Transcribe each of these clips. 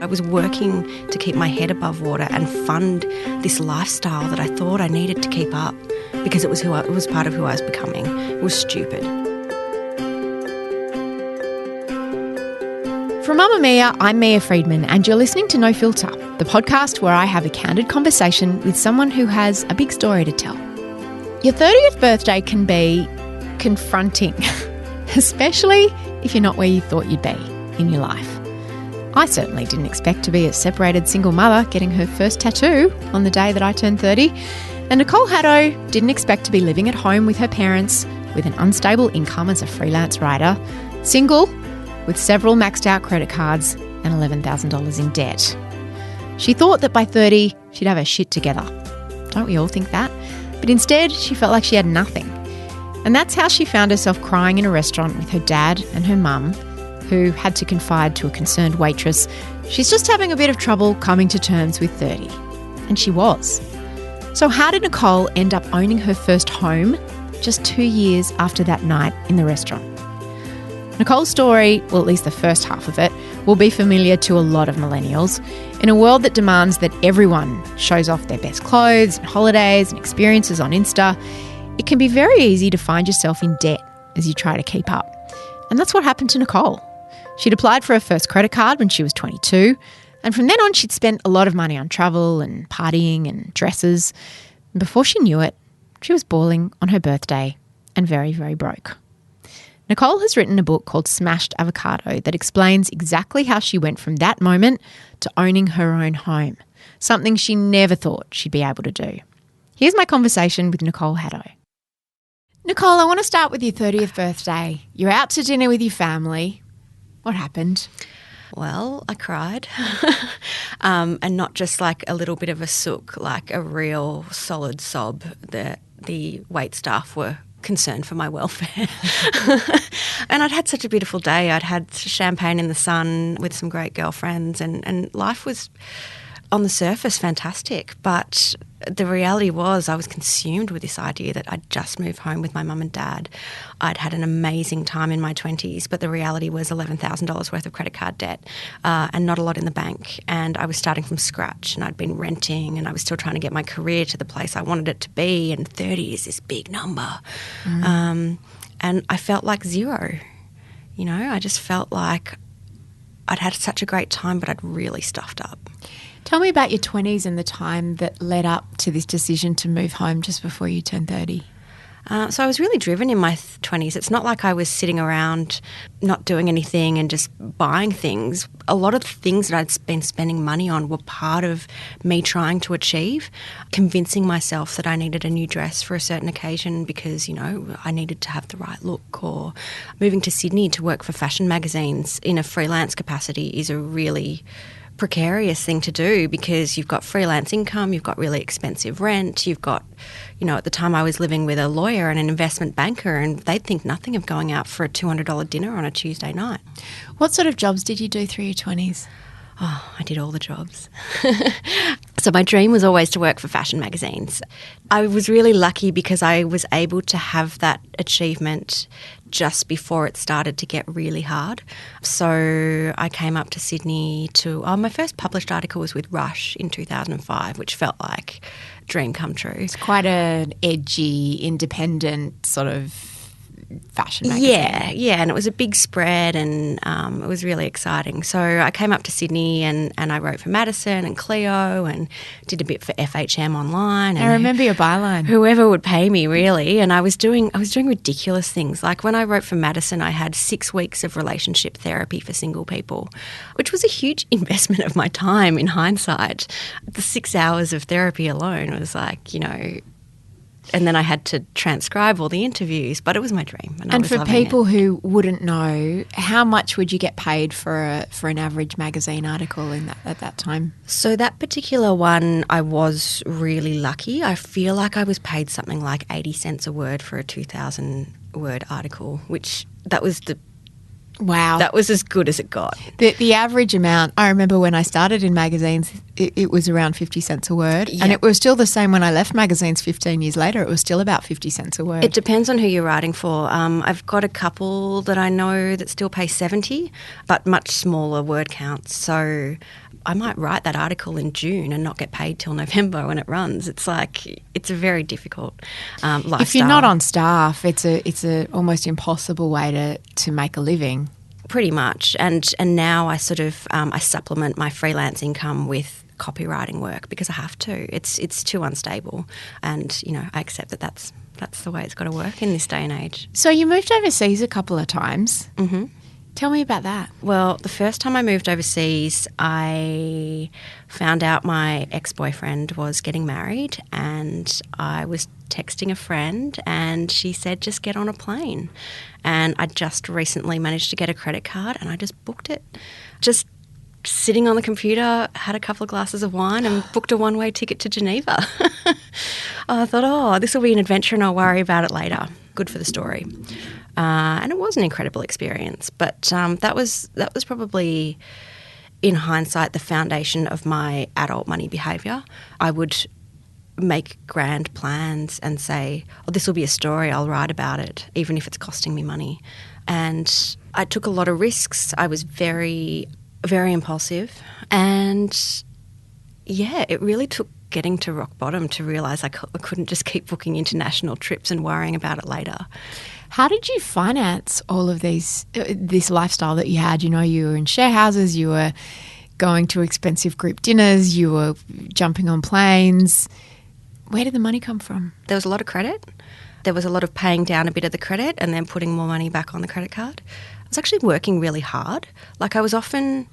I was working to keep my head above water and fund this lifestyle that I thought I needed to keep up because it was part of who I was becoming. It was stupid. From Mamma Mia, I'm Mia Friedman, and you're listening to No Filter, the podcast where I have a candid conversation with someone who has a big story to tell. Your 30th birthday can be confronting, especially if you're not where you thought you'd be in your life. I certainly didn't expect to be a separated single mother getting her first tattoo on the day that I turned 30, and Nicole Haddow didn't expect to be living at home with her parents with an unstable income as a freelance writer, single, with several maxed out credit cards and $11,000 in debt. She thought that by 30 she'd have her shit together. Don't we all think that? But instead she felt like she had nothing. And that's how she found herself crying in a restaurant with her dad and her mum, who had to confide to a concerned waitress she's just having a bit of trouble coming to terms with 30. And she was. So how did Nicole end up owning her first home just 2 years after that night in the restaurant? Nicole's story, well, at least the first half of it, will be familiar to a lot of millennials. In a world that demands that everyone shows off their best clothes and holidays and experiences on Insta, it can be very easy to find yourself in debt as you try to keep up. And that's what happened to Nicole. She'd applied for her first credit card when she was 22, and from then on she'd spent a lot of money on travel and partying and dresses. And before she knew it, she was bawling on her birthday and very, very broke. Nicole has written a book called Smashed Avocado that explains exactly how she went from that moment to owning her own home, something she never thought she'd be able to do. Here's my conversation with Nicole Haddow. Nicole, I want to start with your 30th birthday. You're out to dinner with your family. What happened? Well, I cried, and not just like a little bit of a sook, like a real solid sob. The wait staff were concerned for my welfare. And I'd had such a beautiful day. I'd had champagne in the sun with some great girlfriends, and life was, on the surface, fantastic. But the reality was I was consumed with this idea that I'd just moved home with my mum and dad. I'd had an amazing time in my 20s, but the reality was $11,000 worth of credit card debt and not a lot in the bank. And I was starting from scratch, and I'd been renting, and I was still trying to get my career to the place I wanted it to be, and 30 is this big number. And I felt like zero. You know, I just felt like I'd had such a great time, but I'd really stuffed up. Tell me about your 20s and the time that led up to this decision to move home just before you turned 30. So I was really driven in my 20s. It's not like I was sitting around not doing anything and just buying things. A lot of the things that I'd been spending money on were part of me trying to achieve, convincing myself that I needed a new dress for a certain occasion because, you know, I needed to have the right look, or moving to Sydney to work for fashion magazines in a freelance capacity is a really precarious thing to do because you've got freelance income, you've got really expensive rent, you've got, you know, at the time I was living with a lawyer and an investment banker, and they'd think nothing of going out for a $200 dinner on a Tuesday night. What sort of jobs did you do through your 20s? Oh, I did all the jobs. So my dream was always to work for fashion magazines. I was really lucky because I was able to have that achievement just before it started to get really hard. So I came up to Sydney to, my first published article was with Rush in 2005, which felt like a dream come true. It's quite an edgy, independent sort of fashion magazine. Yeah, and it was a big spread, and it was really exciting. So I came up to Sydney and I wrote for Madison and Clio and did a bit for FHM online. And I remember your byline. Whoever would pay me, really. And I was doing ridiculous things. Like when I wrote for Madison, I had 6 weeks of relationship therapy for single people, which was a huge investment of my time in hindsight. The 6 hours of therapy alone was like, you know, and then I had to transcribe all the interviews, but it was my dream. And for people who wouldn't know, how much would you get paid for an average magazine article at that time? So that particular one, I was really lucky. I feel like I was paid something like 80 cents a word for a 2,000-word article, which that was Wow. That was as good as it got. The average amount, I remember when I started in magazines, it was around 50 cents a word. Yeah. And it was still the same when I left magazines 15 years later. It was still about 50 cents a word. It depends on who you're writing for. I've got a couple that I know that still pay 70, but much smaller word counts. So I might write that article in June and not get paid till November when it runs. It's like, it's a very difficult lifestyle. If you're not on staff, it's a almost impossible way to make a living. Pretty much. And now I sort of I supplement my freelance income with copywriting work because I have to. It's too unstable, and I accept that that's the way it's got to work in this day and age. So you moved overseas a couple of times. Mm-hmm. Tell me about that. Well, the first time I moved overseas, I found out my ex-boyfriend was getting married, and I was texting a friend and she said, just get on a plane. And I just recently managed to get a credit card and I just booked it. Just sitting on the computer, had a couple of glasses of wine and booked a one-way ticket to Geneva. I thought, this will be an adventure and I'll worry about it later. Good for the story. And it was an incredible experience. But that was probably, in hindsight, the foundation of my adult money behaviour. I would make grand plans and say, this will be a story, I'll write about it, even if it's costing me money. And I took a lot of risks. I was very, very impulsive. And, it really took getting to rock bottom to realise I couldn't just keep booking international trips and worrying about it later. How did you finance all of this lifestyle that you had? You were in share houses, you were going to expensive group dinners, you were jumping on planes. Where did the money come from? There was a lot of credit. There was a lot of paying down a bit of the credit and then putting more money back on the credit card. I was actually working really hard. Like I was often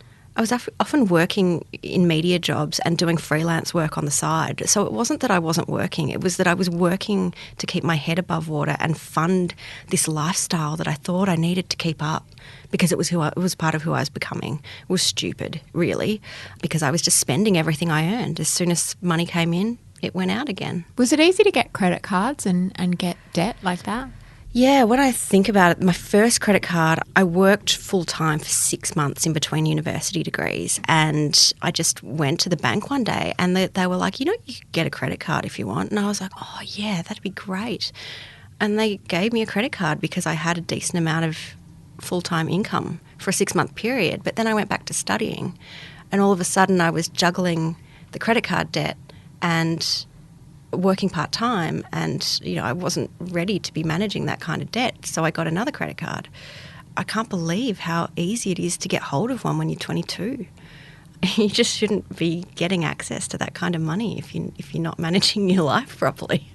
working in media jobs and doing freelance work on the side. So it wasn't that I wasn't working. It was that I was working to keep my head above water and fund this lifestyle that I thought I needed to keep up because it was part of who I was becoming. It was stupid, really, because I was just spending everything I earned. As soon as money came in, it went out again. Was it easy to get credit cards and get debt like that? Yeah, when I think about it, my first credit card, I worked full-time for 6 months in between university degrees, and I just went to the bank one day and they were like, you could get a credit card if you want. And I was like, oh, yeah, that'd be great. And they gave me a credit card because I had a decent amount of full-time income for a 6-month period. But then I went back to studying, and all of a sudden I was juggling the credit card debt and working part-time, and I wasn't ready to be managing that kind of debt, so I got another credit card. I can't believe how easy it is to get hold of one when you're 22. You just shouldn't be getting access to that kind of money if you're not managing your life properly.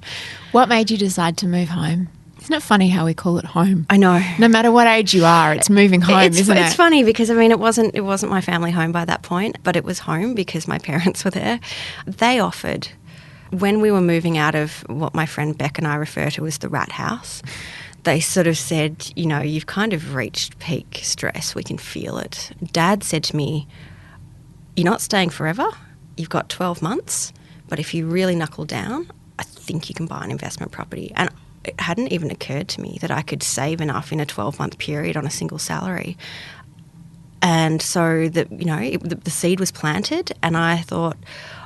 What made you decide to move home? Isn't it funny how we call it home? I know. No matter what age you are, it's moving home, isn't it? It's funny because, it wasn't my family home by that point, but it was home because my parents were there. They offered, when we were moving out of what my friend Beck and I refer to as the rat house, they sort of said, you've kind of reached peak stress. We can feel it. Dad said to me, you're not staying forever. You've got 12 months. But if you really knuckle down, I think you can buy an investment property. And it hadn't even occurred to me that I could save enough in a 12-month period on a single salary. And so the seed was planted, and I thought,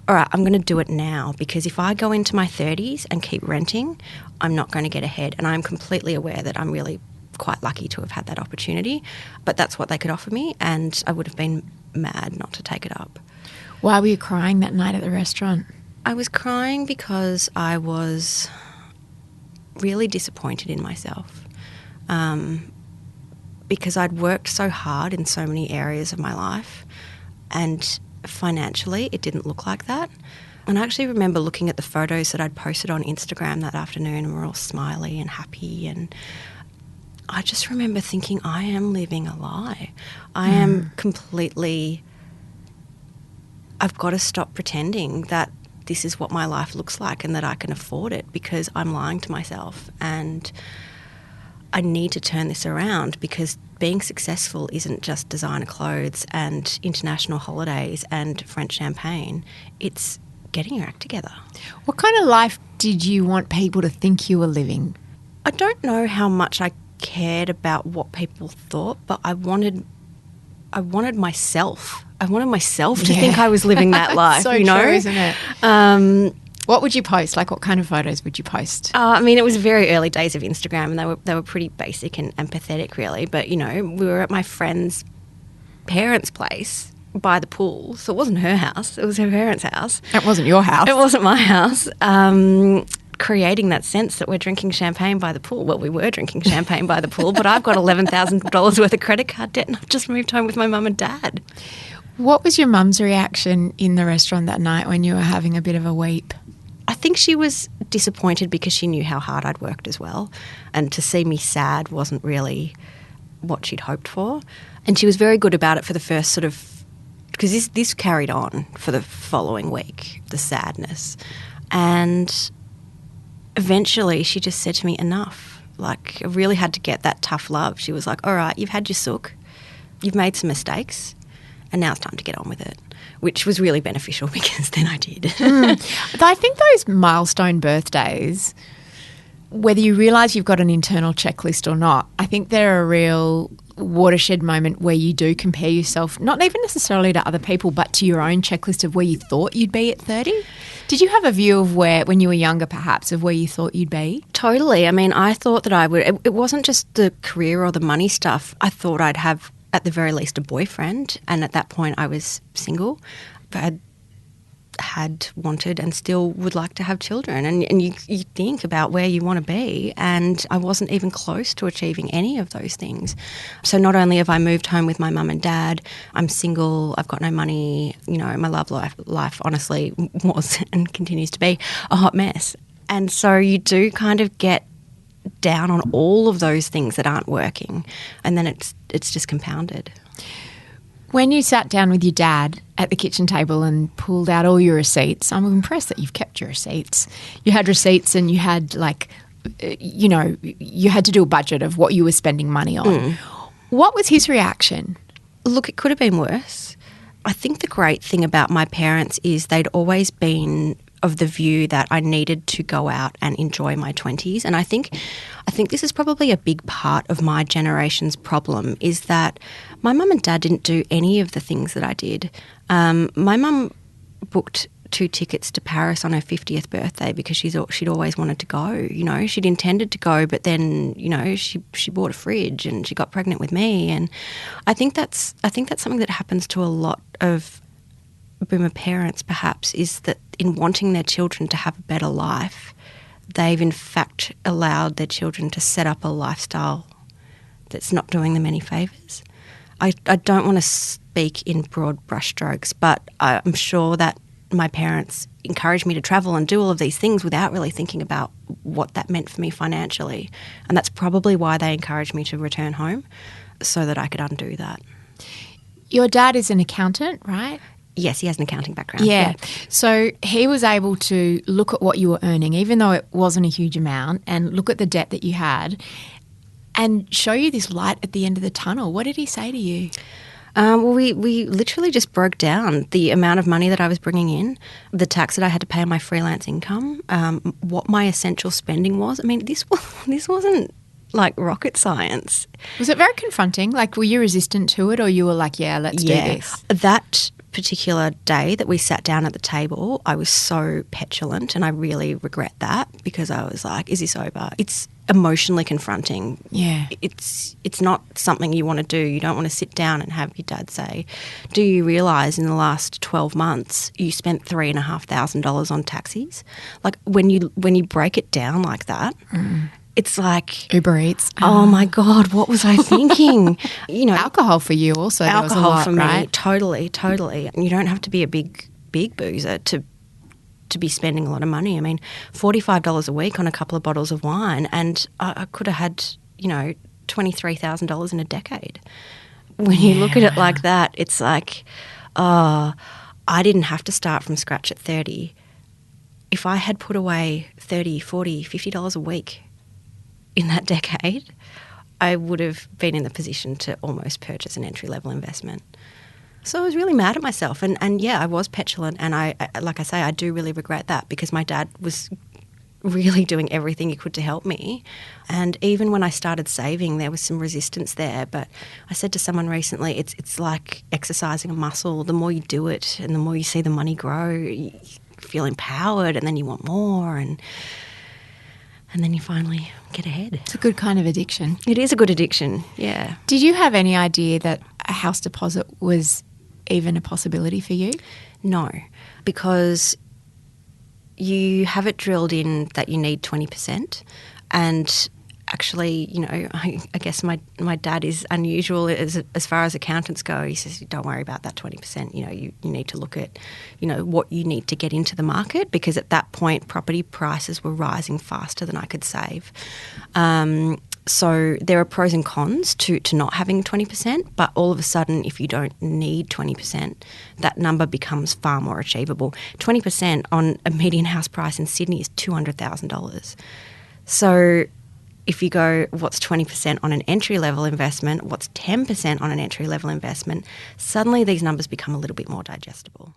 all right, I'm going to do it now, because if I go into my 30s and keep renting, I'm not going to get ahead. And I'm completely aware that I'm really quite lucky to have had that opportunity, but that's what they could offer me, and I would have been mad not to take it up. Why were you crying that night at the restaurant? I was crying because I was really disappointed in myself, because I'd worked so hard in so many areas of my life, and financially it didn't look like that. And I actually remember looking at the photos that I'd posted on Instagram that afternoon, and we're all smiley and happy, and I just remember thinking, I am living a lie. I am completely, I've got to stop pretending that this is what my life looks like and that I can afford it, because I'm lying to myself, and I need to turn this around, because being successful isn't just designer clothes and international holidays and French champagne. It's getting your act together. What kind of life did you want people to think you were living? I don't know how much I cared about what people thought, but I wanted myself. I wanted myself to think I was living that life. So you know, true, isn't it? What would you post? Like, what kind of photos would you post? I mean, it was very early days of Instagram, and they were pretty basic and pathetic, really. But, you know, we were at my friend's parents' place by the pool. So it wasn't her house. It was her parents' house. It wasn't your house. It wasn't my house. Creating that sense that we're drinking champagne by the pool. Well, we were drinking champagne by the pool, but I've got $11,000 worth of credit card debt, and I've just moved home with my mum and dad. What was your mum's reaction in the restaurant that night when you were having a bit of a weep? I think she was disappointed because she knew how hard I'd worked as well. And to see me sad wasn't really what she'd hoped for. And she was very good about it for the first sort of, because this carried on for the following week, the sadness. And eventually she just said to me, enough. Like, I really had to get that tough love. She was like, all right, you've had your sook, you've made some mistakes, and now it's time to get on with it, which was really beneficial because then I did. I think those milestone birthdays, whether you realise you've got an internal checklist or not, I think they're a real watershed moment where you do compare yourself, not even necessarily to other people, but to your own checklist of where you thought you'd be at 30. Did you have a view of where, when you were younger perhaps, of where you thought you'd be? Totally. I mean, I thought that I would, it wasn't just the career or the money stuff. I thought I'd have at the very least a boyfriend, and at that point I was single. I had wanted and still would like to have children, and you think about where you want to be, and I wasn't even close to achieving any of those things. So not only have I moved home with my mum and dad, I'm single, I've got no money, you know, my love life honestly was and continues to be a hot mess. And so you do kind of get down on all of those things that aren't working, and then it's just compounded. When you sat down with your dad at the kitchen table and pulled out all your receipts, I'm impressed that you've kept your receipts. You had receipts and you had you had to do a budget of what you were spending money on. What was his reaction? Look, it could have been worse. I think the great thing about my parents is they'd always been of the view that I needed to go out and enjoy my 20s. And I think this is probably a big part of my generation's problem, is that my mum and dad didn't do any of the things that I did. My mum booked 2 tickets to Paris on her 50th birthday because she'd always wanted to go. You know, she'd intended to go, but then, you know, she bought a fridge and she got pregnant with me. And I think that's something that happens to a lot of boomer parents, perhaps, is that in wanting their children to have a better life, they've in fact allowed their children to set up a lifestyle that's not doing them any favours. I don't want to speak in broad brushstrokes, but I'm sure that my parents encouraged me to travel and do all of these things without really thinking about what that meant for me financially. And that's probably why they encouraged me to return home, so that I could undo that. Your dad is an accountant, right? Yes, he has an accounting background. Yeah. So he was able to look at what you were earning, even though it wasn't a huge amount, and look at the debt that you had and show you this light at the end of the tunnel. What did he say to you? Well, we literally just broke down the amount of money that I was bringing in, the tax that I had to pay on my freelance income, what my essential spending was. I mean, this wasn't like rocket science. Was it very confronting? Like, were you resistant to it, or you were like, yeah, let's do this? That particular day that we sat down at the table, I was so petulant, and I really regret that, because I was like, is this over? It's emotionally confronting. Yeah. It's not something you want to do. You don't want to sit down and have your dad say, do you realise in the last 12 months you spent $3,500 on taxis? Like, when you break it down like that, it's like Uber Eats. Oh my God, what was I thinking? You know, alcohol for you also. Alcohol there was a lot, for me, right? Totally. And you don't have to be a big boozer to be spending a lot of money. I mean, $45 a week on a couple of bottles of wine, and I could have had, you know, $23,000 in a decade. When you look at it like that, it's like, I didn't have to start from scratch at 30. If I had put away $30, $40, $50 a week in that decade, I would have been in the position to almost purchase an entry-level investment. So I was really mad at myself, and yeah, I was petulant, and I like I say, I do really regret that, because my dad was really doing everything he could to help me. And even when I started saving, there was some resistance there. But I said to someone recently, it's like exercising a muscle. The more you do it and the more you see the money grow, you feel empowered, and then you want more, and then you finally get ahead. It's a good kind of addiction. It is a good addiction, yeah. Did you have any idea that a house deposit was even a possibility for you? No, because you have it drilled in that you need 20%. And actually, you know, I guess my dad is unusual as far as accountants go. He says, don't worry about that 20%. You know, you need to look at, you know, what you need to get into the market, because at that point property prices were rising faster than I could save. So there are pros and cons to not having 20%, but all of a sudden, if you don't need 20%, that number becomes far more achievable. 20% on a median house price in Sydney is $200,000. So if you go, what's 20% on an entry-level investment, what's 10% on an entry-level investment, suddenly these numbers become a little bit more digestible.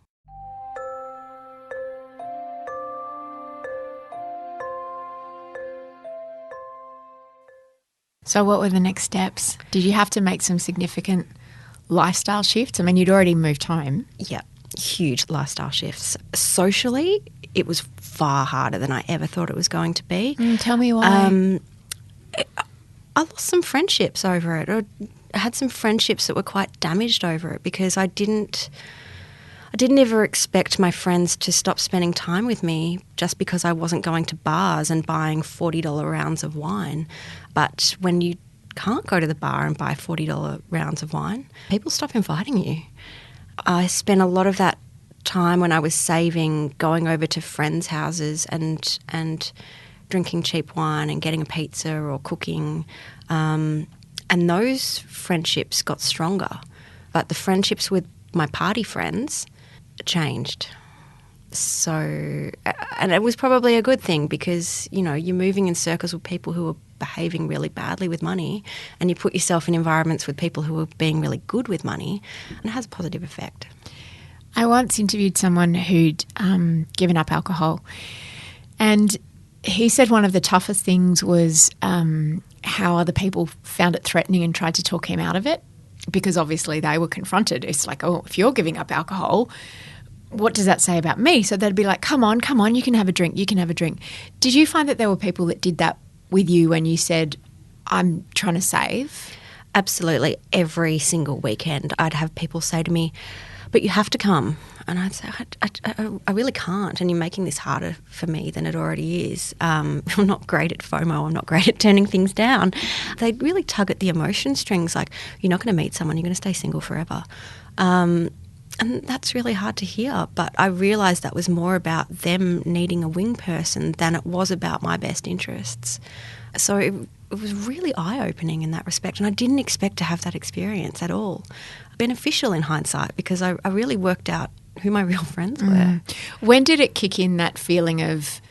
So what were the next steps? Did you have to make some significant lifestyle shifts? I mean, you'd already moved home. Yeah, huge lifestyle shifts. Socially, it was far harder than I ever thought it was going to be. Tell me why. I lost some friendships over it. I had some friendships that were quite damaged over it, because I didn't ever expect my friends to stop spending time with me just because I wasn't going to bars and buying $40 rounds of wine. But when you can't go to the bar and buy $40 rounds of wine, people stop inviting you. I spent a lot of that time when I was saving going over to friends' houses and drinking cheap wine and getting a pizza or cooking. And those friendships got stronger. But the friendships with my party friends changed. So, and it was probably a good thing, because, you know, you're moving in circles with people who are behaving really badly with money, and you put yourself in environments with people who are being really good with money, and it has a positive effect. I once interviewed someone who'd given up alcohol, and he said one of the toughest things was how other people found it threatening and tried to talk him out of it, because obviously they were confronted. It's like, oh, if you're giving up alcohol, what does that say about me? So they'd be like, come on, you can have a drink, Did you find that there were people that did that with you when you said, I'm trying to save? Absolutely. Every single weekend I'd have people say to me, but you have to come. And I'd say, I really can't, and you're making this harder for me than it already is. I'm not great at FOMO. I'm not great at turning things down. They really tug at the emotion strings, like, you're not going to meet someone, you're going to stay single forever. And that's really hard to hear, but I realised that was more about them needing a wing person than it was about my best interests. So it was really eye-opening in that respect, and I didn't expect to have that experience at all. Beneficial in hindsight, because I really worked out who my real friends were. When did it kick in, that feeling of,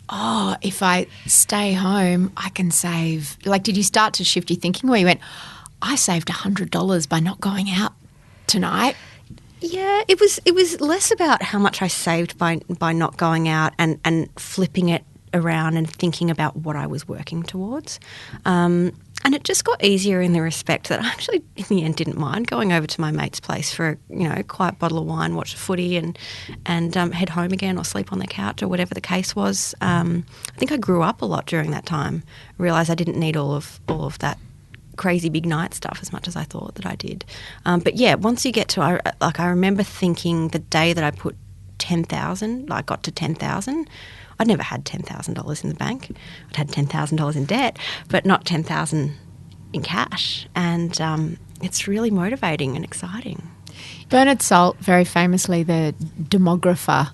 oh, if I stay home, I can save? Like, did you start to shift your thinking where you went, I saved $100 by not going out tonight? Yeah, it was less about how much I saved by not going out and flipping it around and thinking about what I was working towards. And it just got easier in the respect that I actually, in the end, didn't mind going over to my mate's place for a quiet bottle of wine, watch the footy, and head home again or sleep on the couch or whatever the case was. I think I grew up a lot during that time. I realised I didn't need all of that crazy big night stuff as much as I thought that I did. But yeah, once you get to, I remember thinking the day that I put 10,000, I got to 10,000. I'd never had $10,000 in the bank. I'd had $10,000 in debt, but not 10,000 in cash. And it's really motivating and exciting. Bernard Salt, very famously the demographer,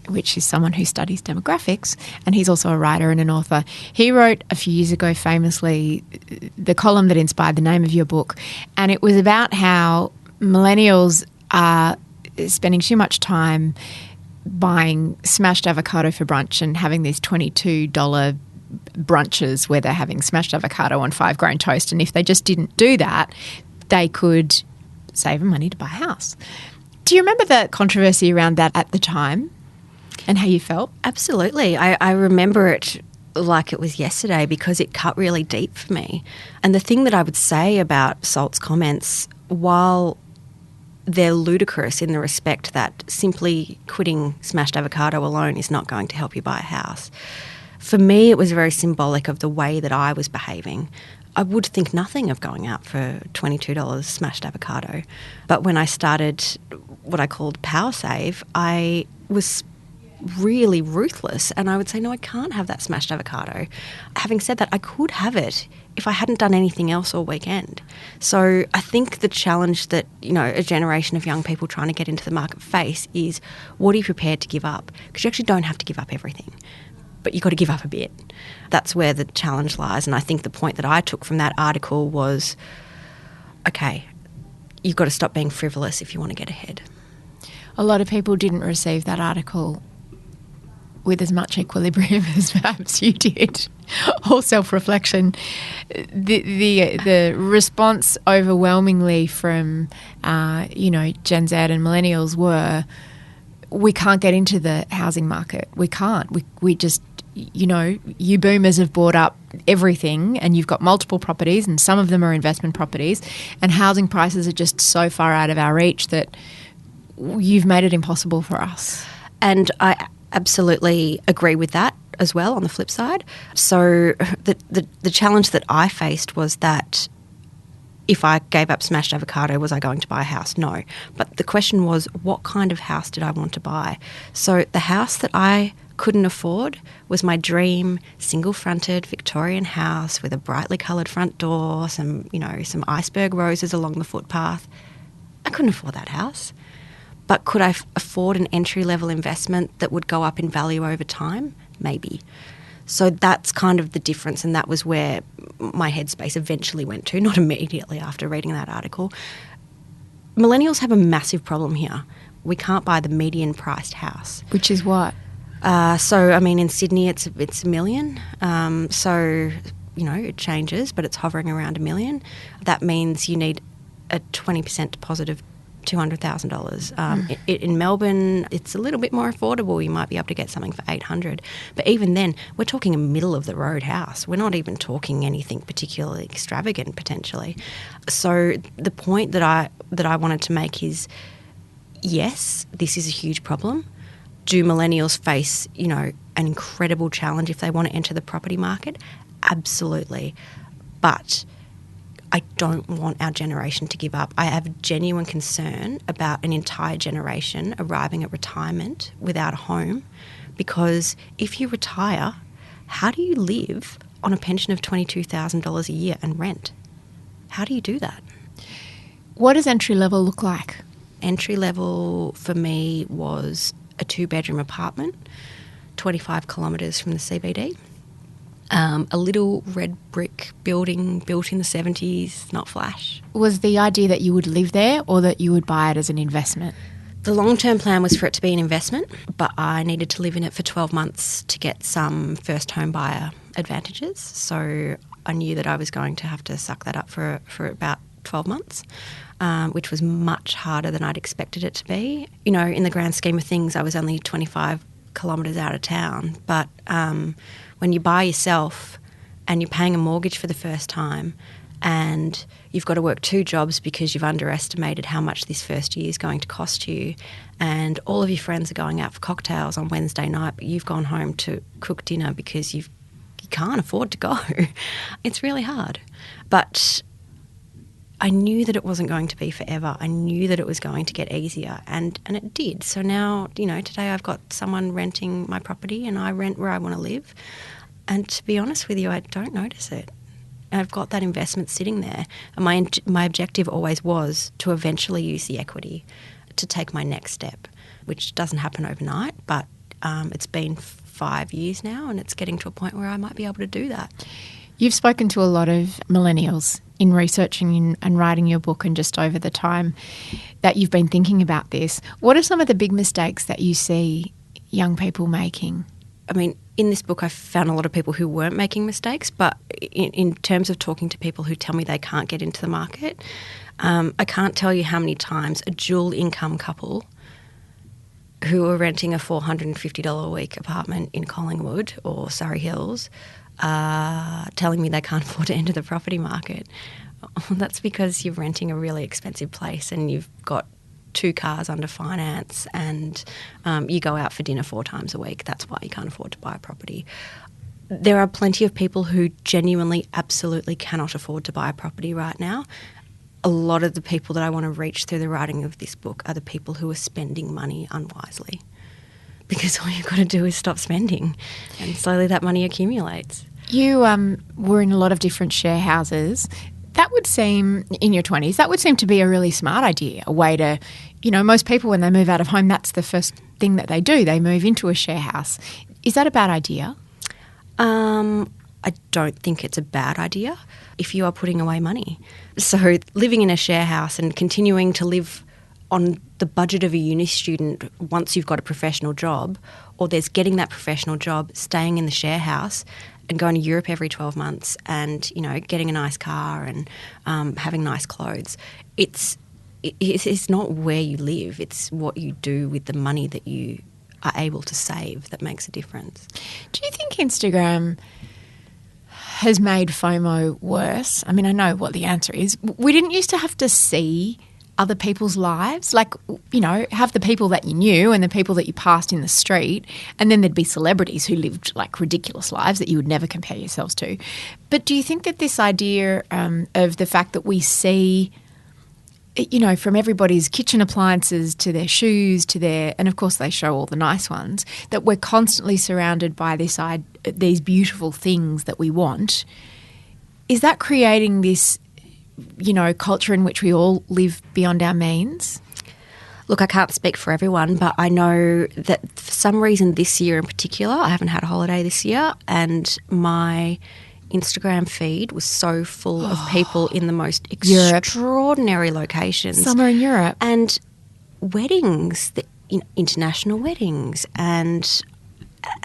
which is someone who studies demographics, and he's also a writer and an author. He wrote a few years ago famously the column that inspired the name of your book, and it was about how millennials are spending too much time buying smashed avocado for brunch and having these $22 brunches where they're having smashed avocado on 5 grain toast, and if they just didn't do that, they could save money to buy a house. Do you remember the controversy around that at the time? And how you felt? Absolutely. I remember it like it was yesterday because it cut really deep for me. And the thing that I would say about Salt's comments, while they're ludicrous in the respect that simply quitting Smashed Avocado alone is not going to help you buy a house, for me it was very symbolic of the way that I was behaving. I would think nothing of going out for $22 Smashed Avocado. But when I started what I called Power Save, I was really ruthless and I would say, no, I can't have that Smashed Avocado. Having said that, I could have it if I hadn't done anything else all weekend. So I think the challenge that, a generation of young people trying to get into the market face is, what are you prepared to give up? Because you actually don't have to give up everything, but you've got to give up a bit. That's where the challenge lies. And I think the point that I took from that article was, okay, you've got to stop being frivolous if you want to get ahead. A lot of people didn't receive that article with as much equilibrium as perhaps you did, or self-reflection. The response overwhelmingly from, Gen Z and millennials were, we can't get into the housing market. We can't. We just, you boomers have bought up everything and you've got multiple properties and some of them are investment properties and housing prices are just so far out of our reach that you've made it impossible for us. And I absolutely agree with that as well on the flip side. So the challenge that I faced was that if I gave up Smashed Avocado, was I going to buy a house? No. But the question was, what kind of house did I want to buy? So the house that I couldn't afford was my dream single-fronted Victorian house with a brightly coloured front door, some iceberg roses along the footpath. I couldn't afford that house. But could I afford an entry-level investment that would go up in value over time? Maybe. So that's kind of the difference, and that was where my headspace eventually went to, not immediately after reading that article. Millennials have a massive problem here. We can't buy the median-priced house. Which is what? In Sydney it's $1 million. It changes, but it's hovering around $1 million. That means you need a 20% deposit of $200,000. In Melbourne, it's a little bit more affordable. You might be able to get something for $800,000. But even then, we're talking a middle-of-the-road house. We're not even talking anything particularly extravagant, potentially. So the point that I wanted to make is, yes, this is a huge problem. Do millennials face, an incredible challenge if they want to enter the property market? Absolutely. But I don't want our generation to give up. I have a genuine concern about an entire generation arriving at retirement without a home, because if you retire, how do you live on a pension of $22,000 a year and rent? How do you do that? What does entry level look like? Entry level for me was a 2-bedroom apartment, 25 kilometres from the CBD. A little red brick building built in the 70s, not flash. Was the idea that you would live there or that you would buy it as an investment? The long-term plan was for it to be an investment, but I needed to live in it for 12 months to get some first home buyer advantages. So I knew that I was going to have to suck that up for about 12 months, which was much harder than I'd expected it to be. In the grand scheme of things, I was only 25 kilometres out of town, but when you buy yourself and you're paying a mortgage for the first time and you've got to work 2 jobs because you've underestimated how much this first year is going to cost you, and all of your friends are going out for cocktails on Wednesday night, but you've gone home to cook dinner because you can't afford to go, it's really hard. But I knew that it wasn't going to be forever. I knew that it was going to get easier, and it did. So now, today I've got someone renting my property and I rent where I want to live. And to be honest with you, I don't notice it. I've got that investment sitting there. And my objective always was to eventually use the equity to take my next step, which doesn't happen overnight, but it's been 5 years now and it's getting to a point where I might be able to do that. You've spoken to a lot of millennials in researching and writing your book, and just over the time that you've been thinking about this. What are some of the big mistakes that you see young people making? In this book I found a lot of people who weren't making mistakes, but in terms of talking to people who tell me they can't get into the market, I can't tell you how many times a dual income couple who are renting a $450 a week apartment in Collingwood or Surrey Hills telling me they can't afford to enter the property market. That's because you're renting a really expensive place and you've got 2 cars under finance and you go out for dinner 4 times a week. That's why you can't afford to buy a property. There are plenty of people who genuinely absolutely cannot afford to buy a property right now. A lot of the people that I want to reach through the writing of this book are the people who are spending money unwisely, because all you've got to do is stop spending and slowly that money accumulates. You were in a lot of different share houses. That would seem, in your 20s, that would seem to be a really smart idea, a way to, most people when they move out of home, that's the first thing that they do. They move into a share house. Is that a bad idea? I don't think it's a bad idea if you are putting away money. So living in a share house and continuing to live on the budget of a uni student once you've got a professional job, or there's getting that professional job, staying in the share house and going to Europe every 12 months and, getting a nice car and having nice clothes. It's not where you live. It's what you do with the money that you are able to save that makes a difference. Do you think Instagram has made FOMO worse? I mean, I know what the answer is. We didn't used to have to see other people's lives, like, have the people that you knew and the people that you passed in the street, and then there'd be celebrities who lived like ridiculous lives that you would never compare yourselves to. But do you think that this idea of the fact that we see, from everybody's kitchen appliances to their shoes to and of course they show all the nice ones, that we're constantly surrounded by these beautiful things that we want, is that creating this, culture in which we all live beyond our means? Look, I can't speak for everyone, but I know that for some reason this year in particular, I haven't had a holiday this year, and my Instagram feed was so full of people in the most extraordinary locations. Summer in Europe. And weddings, international weddings, and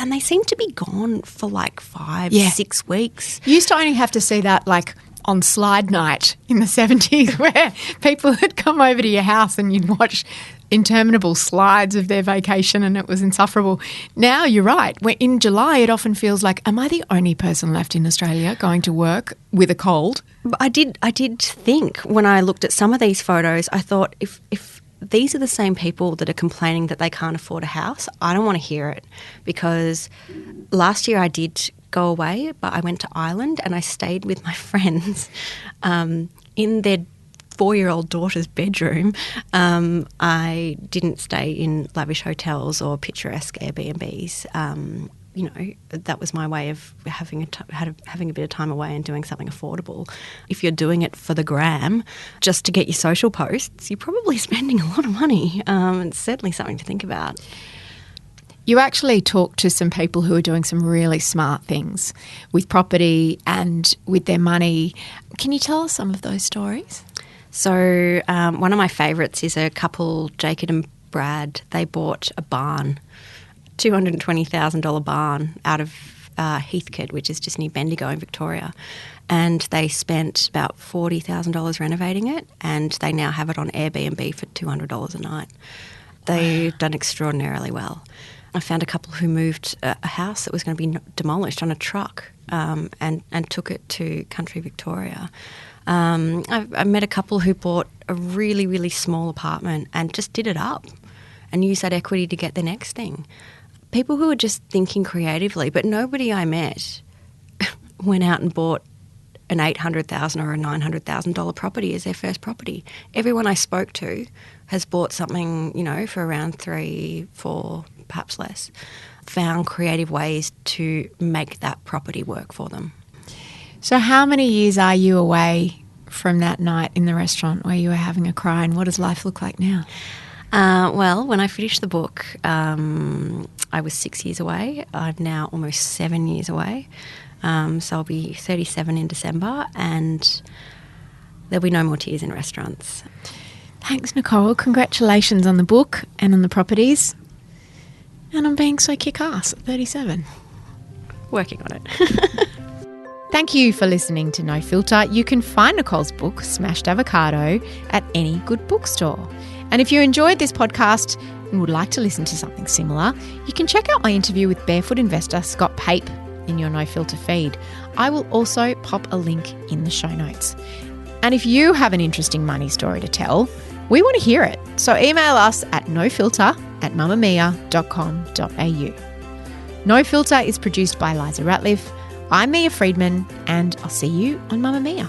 they seem to be gone for like 5-6 weeks. You used to only have to see that like on slide night in the 70s where people had come over to your house and you'd watch interminable slides of their vacation and it was insufferable. Now you're right. In July it often feels like, am I the only person left in Australia going to work with a cold? But I did think when I looked at some of these photos, I thought if these are the same people that are complaining that they can't afford a house, I don't want to hear it, because last year I did go away, but I went to Ireland and I stayed with my friends in their 4-year-old daughter's bedroom. I didn't stay in lavish hotels or picturesque Airbnbs. That was my way of having a bit of time away and doing something affordable. If you're doing it for the gram, just to get your social posts, you're probably spending a lot of money. It's certainly something to think about. You actually talked to some people who are doing some really smart things with property and with their money. Can you tell us some of those stories? So one of my favourites is a couple, Jacob and Brad. They bought a barn, $220,000 barn out of Heathcote, which is just near Bendigo in Victoria. And they spent about $40,000 renovating it, and they now have it on Airbnb for $200 a night. They've done extraordinarily well. I found a couple who moved a house that was going to be demolished on a truck and took it to country Victoria. I met a couple who bought a really, really small apartment and just did it up and used that equity to get the next thing. People who are just thinking creatively, but nobody I met went out and bought an $800,000 or a $900,000 property as their first property. Everyone I spoke to has bought something, for around 3, 4, perhaps less, found creative ways to make that property work for them. So how many years are you away from that night in the restaurant where you were having a cry, and what does life look like now? Well, when I finished the book, I was 6 years away. I'm now almost 7 years away. So I'll be 37 in December, and there'll be no more tears in restaurants. Thanks, Nicole. Congratulations on the book and on the properties. And on being so kick-ass at 37. Working on it. Thank you for listening to No Filter. You can find Nicole's book, Smashed Avocado, at any good bookstore. And if you enjoyed this podcast, and would like to listen to something similar, you can check out my interview with barefoot investor Scott Pape in your No Filter feed. I will also pop a link in the show notes. And if you have an interesting money story to tell, we want to hear it. So email us at nofilter@mamamia.com.au. No Filter is produced by Liza Ratliff. I'm Mia Friedman, and I'll see you on Mamma Mia.